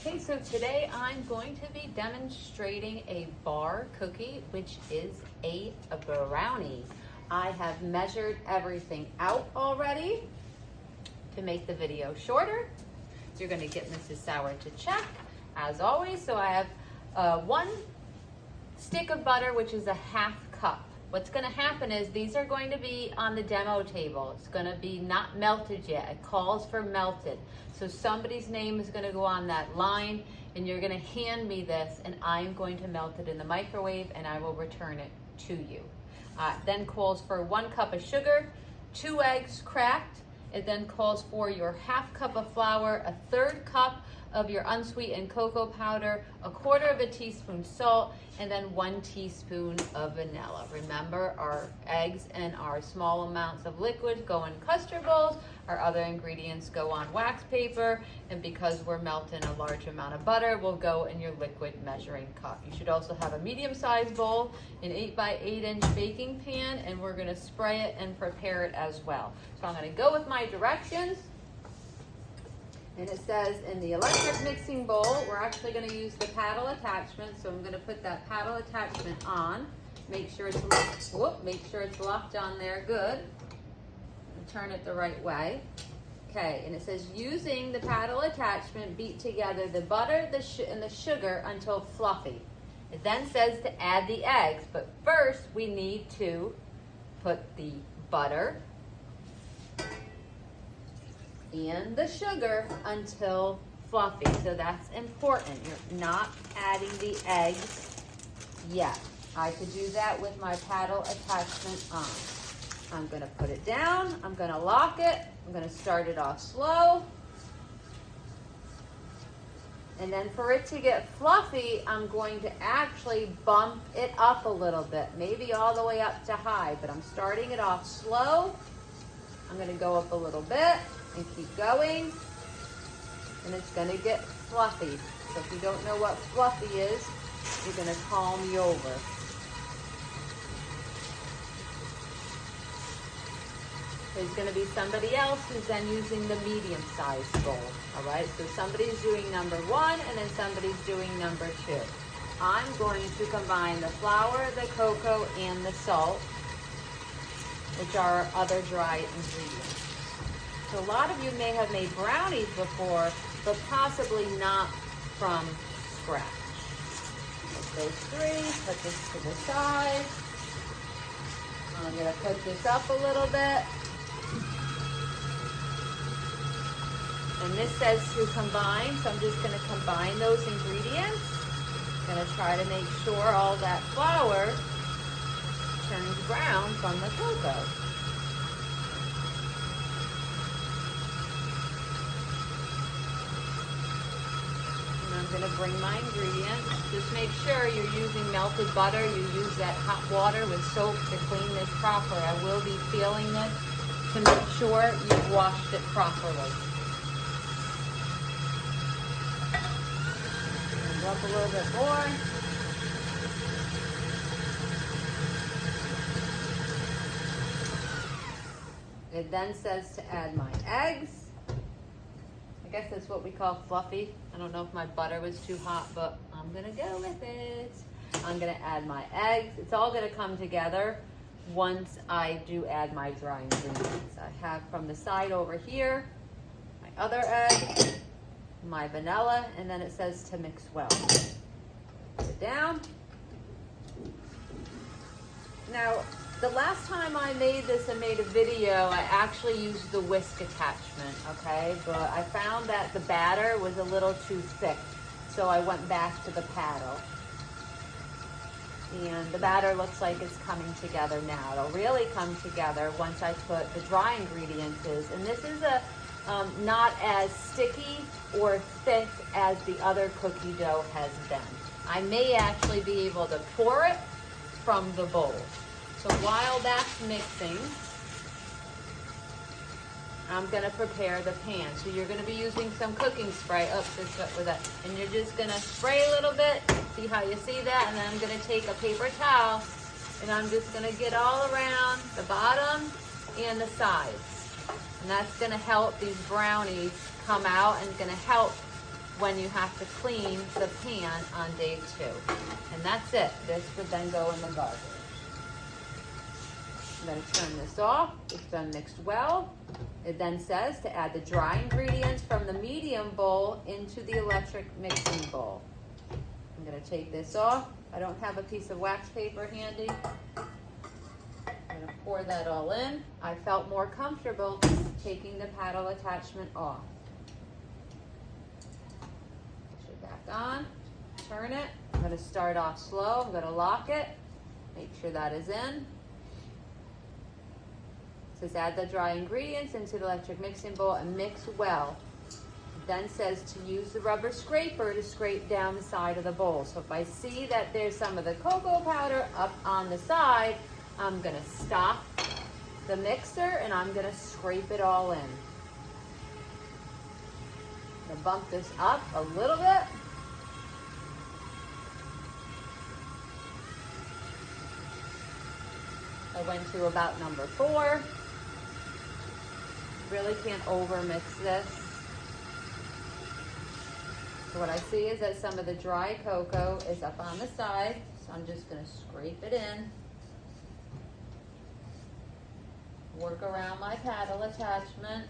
Okay, so today I'm going to be demonstrating a bar cookie, which is a brownie. I have measured everything out already to make the video shorter. You're going to get Mrs. Sauer to check, as always. So I have 1 stick of butter, which is a 1/2 cup. What's going to happen is these are going to be on the demo table. It's going to be not melted yet. It calls for melted. So somebody's name is going to go on that line, and you're going to hand me this, and I'm going to melt it in the microwave, and I will return it to you. Then calls for 1 cup of sugar, 2 eggs cracked. It then calls for your 1/2 cup of flour, a 1/3 cup of your unsweetened cocoa powder, a 1/4 teaspoon salt, and then 1 teaspoon of vanilla. Remember, our eggs and our small amounts of liquid go in custard bowls. Our other ingredients go on wax paper, and because we're melting a large amount of butter, will go in your liquid measuring cup. You should also have a medium-sized bowl, an 8 by 8 inch baking pan, and we're gonna spray it and prepare it as well. So I'm gonna go with my directions. And it says in the electric mixing bowl, we're actually going to use the paddle attachment. So I'm going to put that paddle attachment on. Make sure it's locked on there. Good. And turn it the right way. Okay. And it says using the paddle attachment, beat together the butter and the sugar until fluffy. It then says to add the eggs, but first we need to put the butter and the sugar until fluffy. So that's important. You're not adding the eggs yet. I could do that with my paddle attachment on. I'm gonna put it down. I'm gonna lock it. I'm gonna start it off slow. And then for it to get fluffy, I'm going to actually bump it up a little bit, maybe all the way up to high, but I'm starting it off slow. I'm gonna go up a little bit and keep going, and it's gonna get fluffy. So if you don't know what fluffy is, you're gonna call me over. There's gonna be somebody else who's then using the medium-sized bowl, all right? So somebody's doing number 1, and then somebody's doing number 2. I'm going to combine the flour, the cocoa, and the salt, which are our other dry ingredients. So a lot of you may have made brownies before, but possibly not from scratch. Take those 3, put this to the side. I'm gonna put this up a little bit. And this says to combine, so I'm just gonna combine those ingredients. I'm gonna try to make sure all that flour turns brown from the cocoa. I'm going to bring my ingredients. Just make sure you're using melted butter. You use that hot water with soap to clean this properly. I will be feeling this to make sure you've washed it properly. And up a little bit more. It then says to add my eggs. I guess that's what we call fluffy. I don't know if my butter was too hot, but I'm gonna go with it. I'm gonna add my eggs. It's all gonna come together once I do add my dry ingredients. I have from the side over here, my other egg, my vanilla, and then it says to mix well. Put it down. Now, the last time I made this and made a video, I actually used the whisk attachment, okay? But I found that the batter was a little too thick, so I went back to the paddle. And the batter looks like it's coming together now. It'll really come together once I put the dry ingredients in. And this is not as sticky or thick as the other cookie dough has been. I may actually be able to pour it from the bowl. So while that's mixing, I'm gonna prepare the pan. So you're gonna be using some cooking spray. With that. And you're just gonna spray a little bit, see how you see that? And then I'm gonna take a paper towel, and I'm just gonna get all around the bottom and the sides. And that's gonna help these brownies come out, and gonna help when you have to clean the pan on day 2. And that's it. This would then go in the garbage. I'm going to turn this off. It's been mixed well. It then says to add the dry ingredients from the medium bowl into the electric mixing bowl. I'm going to take this off. I don't have a piece of wax paper handy. I'm going to pour that all in. I felt more comfortable taking the paddle attachment off. Push it back on, turn it. I'm going to start off slow. I'm going to lock it. Make sure that is in. It says add the dry ingredients into the electric mixing bowl and mix well. It then says to use the rubber scraper to scrape down the side of the bowl. So if I see that there's some of the cocoa powder up on the side, I'm going to stop the mixer and I'm going to scrape it all in. I'm going to bump this up a little bit. I went to about number 4. Really can't over mix this. So what I see is that some of the dry cocoa is up on the side. So I'm just going to scrape it in. Work around my paddle attachment.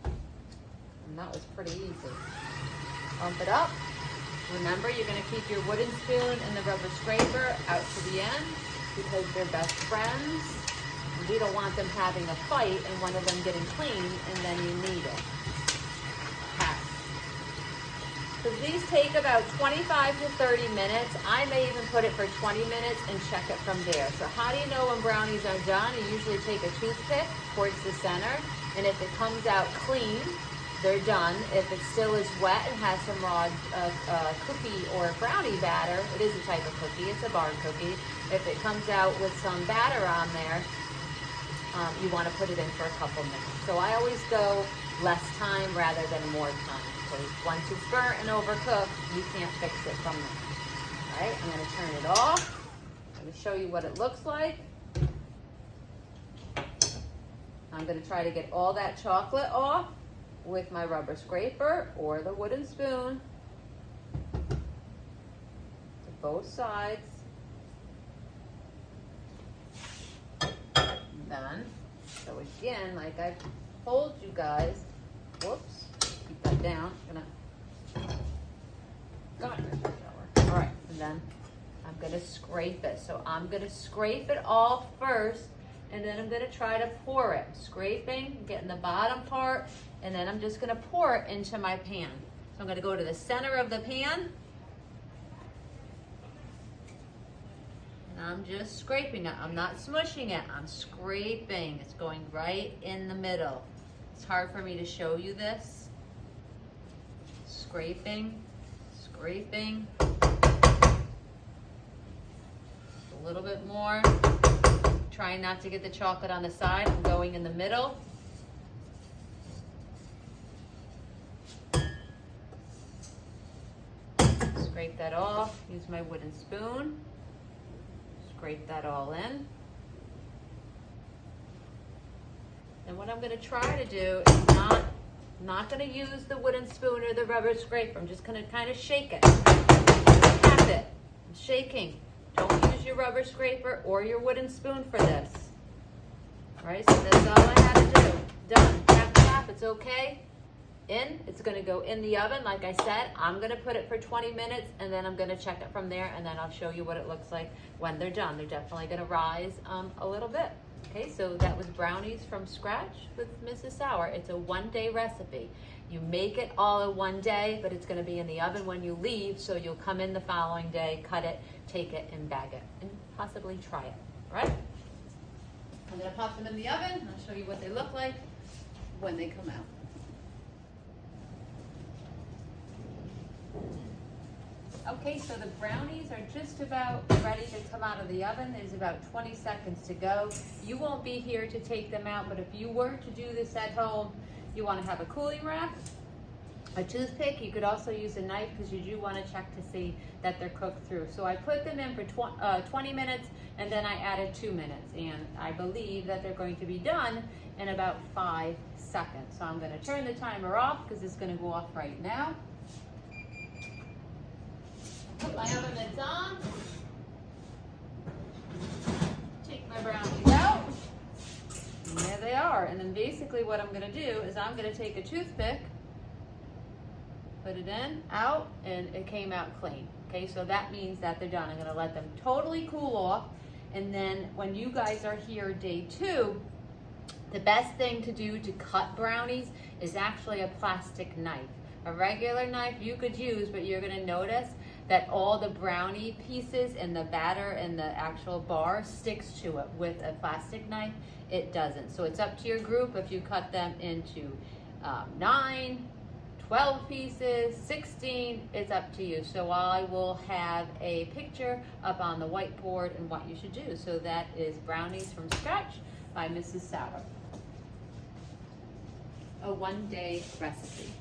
And that was pretty easy. Bump it up. Remember, you're going to keep your wooden spoon and the rubber scraper out to the end because they're best friends. And we don't want them having a fight and one of them getting clean and then you need it. Okay. So these take about 25 to 30 minutes. I may even put it for 20 minutes and check it from there. So how do you know when brownies are done? You usually take a toothpick towards the center, and if it comes out clean, they're done. If it still is wet and has some raw cookie or brownie batter, it is a type of cookie, it's a bar cookie. If it comes out with some batter on there, you want to put it in for a couple minutes. So I always go less time rather than more time. Because once it's burnt and overcooked, you can't fix it from there. All right, I'm going to turn it off. I'm going to show you what it looks like. I'm going to try to get all that chocolate off with my rubber scraper or the wooden spoon to both sides. Done. So again, like I've told you guys, whoops, keep that down. All right, and then I'm gonna scrape it. So I'm gonna scrape it all first, and then I'm gonna try to pour it. Scraping, getting the bottom part, and then I'm just gonna pour it into my pan. So I'm gonna go to the center of the pan. I'm just scraping it. I'm not smushing it. I'm scraping. It's going right in the middle. It's hard for me to show you this. Scraping, scraping. A little bit more. Trying not to get the chocolate on the side. I'm going in the middle. Scrape that off. Use my wooden spoon. Scrape that all in. And what I'm going to try to do is not going to use the wooden spoon or the rubber scraper. I'm just going to kind of shake it. Tap it. I'm shaking. Don't use your rubber scraper or your wooden spoon for this. All right, so that's all I had to do. Done. Tap, tap. It's okay. In. It's going to go in the oven. Like I said, I'm going to put it for 20 minutes and then I'm going to check it from there and then I'll show you what it looks like when they're done. They're definitely going to rise a little bit. Okay, so that was brownies from scratch with Mrs. Sauer. It's a 1-day recipe. You make it all in 1 day, but it's going to be in the oven when you leave, so you'll come in the following day, cut it, take it, and bag it, and possibly try it. All right? I'm going to pop them in the oven, and I'll show you what they look like when they come out. Okay, so the brownies are just about ready to come out of the oven. There's about 20 seconds to go. You won't be here to take them out, but if you were to do this at home, you want to have a cooling rack. a toothpick. You could also use a knife because you do want to check to see that they're cooked through. So I put them in for 20 minutes and then I added 2 minutes, and I believe that they're going to be done in about 5 seconds. So I'm going to turn the timer off because it's going to go off right now. Put my oven mitts on. Take my brownies out. And there they are. And then basically what I'm going to do is I'm going to take a toothpick, put it in, out, and it came out clean. Okay, so that means that they're done. I'm going to let them totally cool off. And then when you guys are here day 2, the best thing to do to cut brownies is actually a plastic knife. A regular knife you could use, but you're going to notice that all the brownie pieces and the batter and the actual bar sticks to it. With a plastic knife, it doesn't. So it's up to your group if you cut them into 9, 12 pieces, 16, it's up to you. So I will have a picture up on the whiteboard and what you should do. So that is Brownies from Scratch by Mrs. Sauer. A one-day recipe.